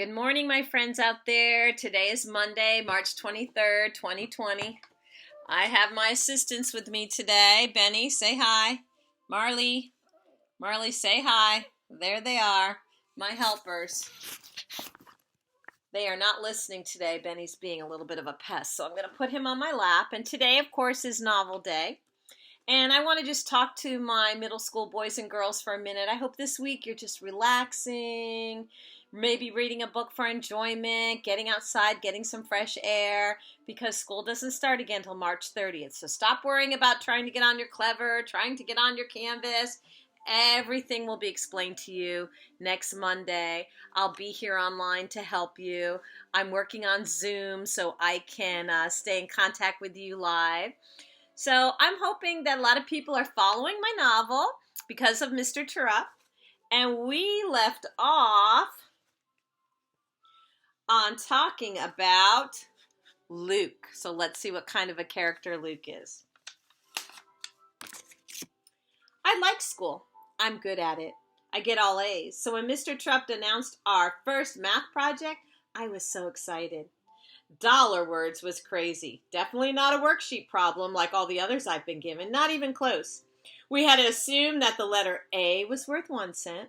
Good morning, my friends out there. Today is Monday, March 23rd, 2020. I have my assistants with me today. Benny, say hi. Marley, say hi. There they are, my helpers. They are not listening today. Benny's being a little bit of a pest, so I'm going to put him on my lap. And today, of course, is novel day. And I want to just talk to my middle school boys and girls for a minute. I hope this week you're just relaxing, maybe reading a book for enjoyment, getting outside, getting some fresh air, because school doesn't start again until March 30th. So stop worrying about trying to get on your Clever, trying to get on your Canvas. Everything will be explained to you next Monday. I'll be here online to help you. I'm working on Zoom so I can stay in contact with you live. So I'm hoping that a lot of people are following my novel because of Mr. Terupt. And we left off on talking about Luke. So let's see what kind of a character Luke is. I like school. I'm good at it. I get all A's. So when Mr. Terupt announced our first math project, I was so excited. Dollar words was crazy. Definitely not a worksheet problem like all the others I've been given. Not even close. We had to assume that the letter A was worth 1 cent,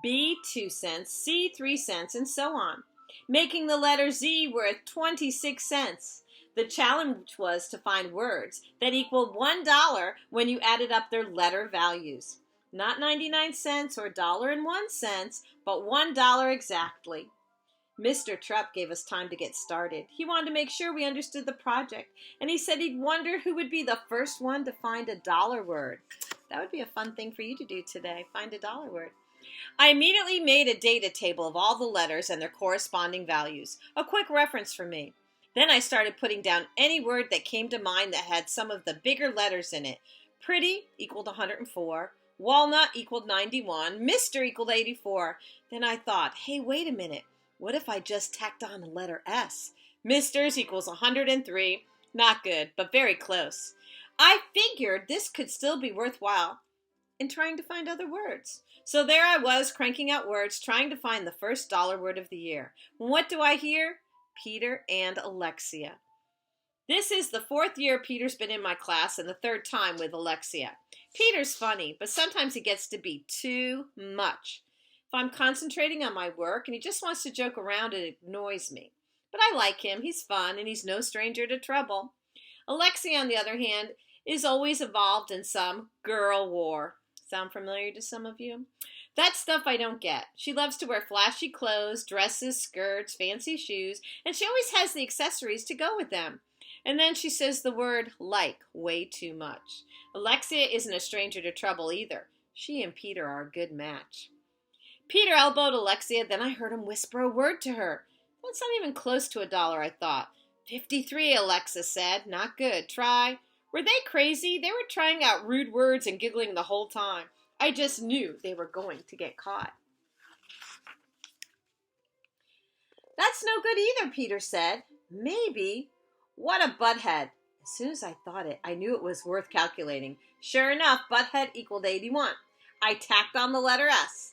B 2 cents, C 3 cents, and so on, making the letter Z worth 26 cents. The challenge was to find words that equaled $1 when you added up their letter values. Not 99 cents or $1.01, but $1 exactly. Mr. Terupt gave us time to get started. He wanted to make sure we understood the project, and he said he'd wonder who would be the first one to find a dollar word. That would be a fun thing for you to do today, find a dollar word. I immediately made a data table of all the letters and their corresponding values, a quick reference for me. Then I started putting down any word that came to mind that had some of the bigger letters in it. Pretty equaled 104, walnut equaled 91, Mr. equaled 84. Then I thought, hey, wait a minute. What if I just tacked on a letter S? Misters equals 103. Not good, but very close. I figured this could still be worthwhile in trying to find other words. So there I was, cranking out words, trying to find the first dollar word of the year. What do I hear? Peter and Alexia. This is the 4th year Peter's been in my class and the 3rd time with Alexia. Peter's funny, but sometimes he gets to be too much. If I'm concentrating on my work and he just wants to joke around, it annoys me. But I like him. He's fun and he's no stranger to trouble. Alexia, on the other hand, is always involved in some girl war. Sound familiar to some of you? That stuff I don't get. She loves to wear flashy clothes, dresses, skirts, fancy shoes, and she always has the accessories to go with them. And then she says the word like way too much. Alexia isn't a stranger to trouble either. She and Peter are a good match. Peter elbowed Alexia, then I heard him whisper a word to her. That's not even close to $1, I thought. 53, Alexa said. Not good. Try. Were they crazy? They were trying out rude words and giggling the whole time. I just knew they were going to get caught. That's no good either, Peter said. Maybe. What a butthead. As soon as I thought it, I knew it was worth calculating. Sure enough, butthead equaled 81. I tacked on the letter S.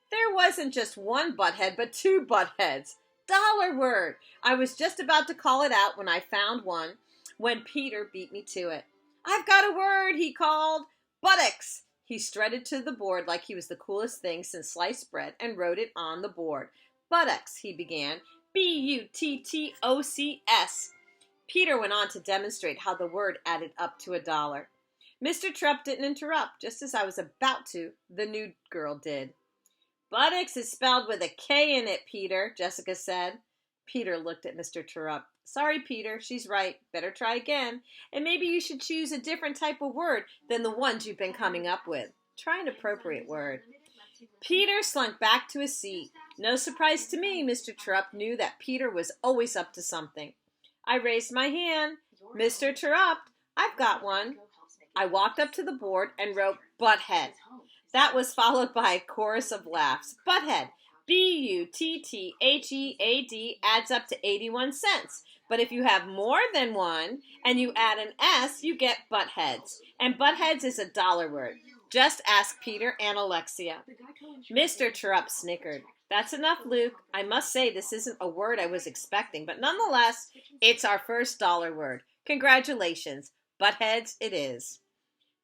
There wasn't just one butthead, but 2 buttheads. Dollar word. I was just about to call it out when I found one, when Peter beat me to it. I've got a word, he called. Buttocks. He strutted to the board like he was the coolest thing since sliced bread and wrote it on the board. Buttocks, he began. Buttocks. Peter went on to demonstrate how the word added up to $1. Mr. Terupt didn't interrupt. Just as I was about to, the new girl did. Buttocks is spelled with a K in it, Peter, Jessica said. Peter looked at Mr. Terupt. Sorry, Peter, she's right. Better try again. And maybe you should choose a different type of word than the ones you've been coming up with. Try an appropriate word. Peter slunk back to his seat. No surprise to me, Mr. Terupt knew that Peter was always up to something. I raised my hand. Mr. Terupt, I've got one. I walked up to the board and wrote butthead. That was followed by a chorus of laughs. Butthead, Butthead, adds up to 81 cents. But if you have more than one and you add an S, you get buttheads. And buttheads is $1 word. Just ask Peter and Alexia. Mr. Terupt snickered. That's enough, Luke. I must say this isn't a word I was expecting, but nonetheless, it's our first dollar word. Congratulations. Buttheads it is.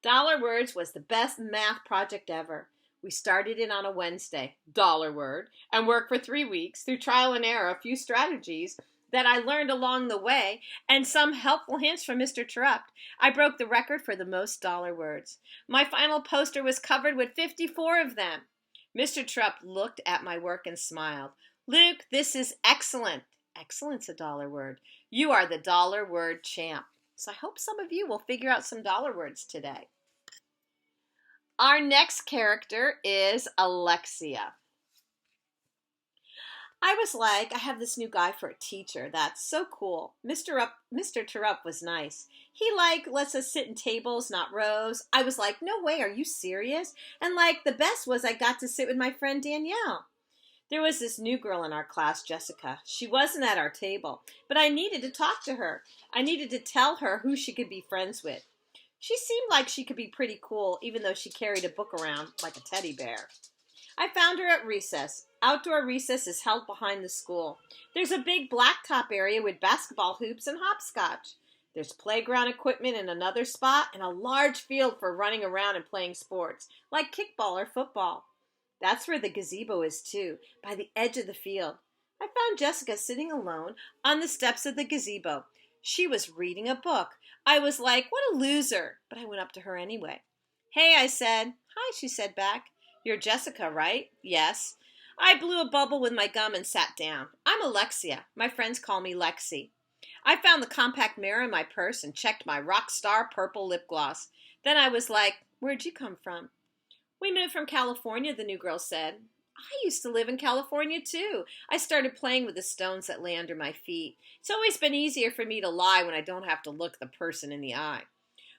Dollar Words was the best math project ever. We started it on a Wednesday, dollar word, and worked for 3 weeks through trial and error, a few strategies that I learned along the way, and some helpful hints from Mr. Trupt. I broke the record for the most dollar words. My final poster was covered with 54 of them. Mr. Trupt looked at my work and smiled. Luke, this is excellent. Excellent's a dollar word. You are the dollar word champ. So I hope some of you will figure out some dollar words today. Our next character is Alexia. I was like, I have this new guy for a teacher. That's so cool. Mr. Terup was nice. He lets us sit in tables, not rows. I was like, no way, are you serious? And the best was I got to sit with my friend Danielle. There was this new girl in our class, Jessica. She wasn't at our table, but I needed to talk to her. I needed to tell her who she could be friends with. She seemed like she could be pretty cool, even though she carried a book around like a teddy bear. I found her at recess. Outdoor recess is held behind the school. There's a big blacktop area with basketball hoops and hopscotch. There's playground equipment in another spot and a large field for running around and playing sports, like kickball or football. That's where the gazebo is too, by the edge of the field. I found Jessica sitting alone on the steps of the gazebo. She was reading a book. I was like, what a loser, but I went up to her anyway. Hey, I said. Hi, she said back. You're Jessica, right? Yes. I blew a bubble with my gum and sat down. I'm Alexia. My friends call me Lexi. I found the compact mirror in my purse and checked my rock star purple lip gloss. Then I was like, where'd you come from? We moved from California, the new girl said. I used to live in California, too. I started playing with the stones that lay under my feet. It's always been easier for me to lie when I don't have to look the person in the eye.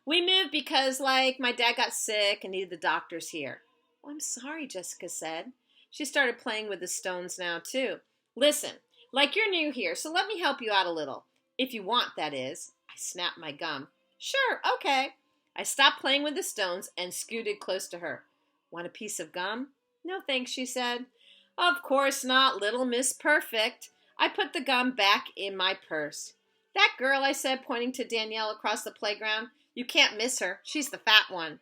We moved because, my dad got sick and needed the doctors here. Oh, I'm sorry, Jessica said. She started playing with the stones now, too. Listen, you're new here, so let me help you out a little. If you want, that is. I snapped my gum. Sure, okay. I stopped playing with the stones and scooted close to her. Want a piece of gum? No, thanks, she said. Of course not, little Miss Perfect. I put the gum back in my purse. That girl, I said, pointing to Danielle across the playground. You can't miss her. She's the fat one.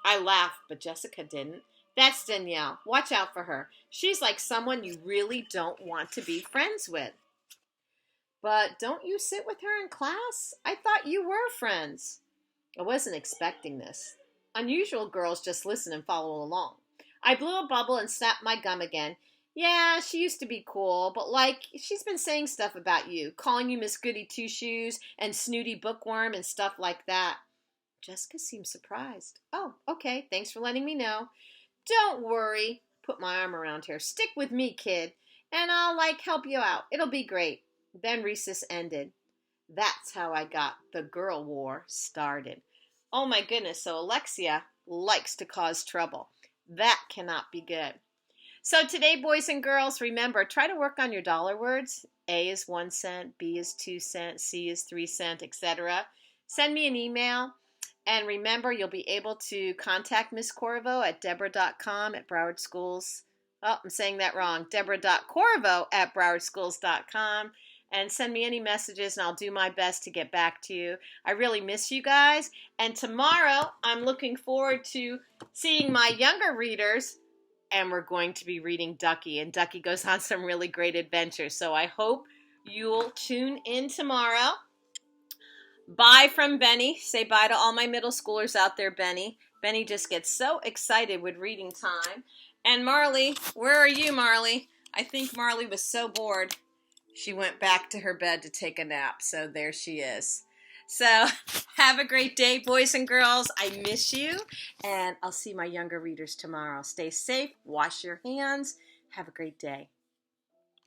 I laughed, but Jessica didn't. That's Danielle. Watch out for her. She's like someone you really don't want to be friends with. But don't you sit with her in class? I thought you were friends. I wasn't expecting this. Unusual girls just listen and follow along. I blew a bubble and snapped my gum again. Yeah, she used to be cool, but she's been saying stuff about you, calling you Miss Goody Two-Shoes and Snooty Bookworm and stuff like that. Jessica seemed surprised. Oh, okay, thanks for letting me know. Don't worry. Put my arm around her. Stick with me, kid, and I'll help you out. It'll be great. Then recess ended. That's how I got the girl war started. Oh my goodness, so Alexia likes to cause trouble. That cannot be good. So today, boys and girls, remember, try to work on your dollar words. A is 1 cent, B is 2 cents, C is 3 cents, etc. Send me an email. And remember, you'll be able to contact Miss Corvo at Deborah.com at Broward Schools. Oh, I'm saying that wrong. Deborah.Corvo at BrowardSchools.com. And send me any messages, and I'll do my best to get back to you. I really miss you guys. And tomorrow, I'm looking forward to seeing my younger readers. And we're going to be reading Ducky. And Ducky goes on some really great adventures. So I hope you'll tune in tomorrow. Bye from Benny. Say bye to all my middle schoolers out there, Benny. Benny just gets so excited with reading time. And Marley, where are you, Marley? I think Marley was so bored. She went back to her bed to take a nap. So there she is. So have a great day, boys and girls. I miss you. And I'll see my younger readers tomorrow. Stay safe. Wash your hands. Have a great day.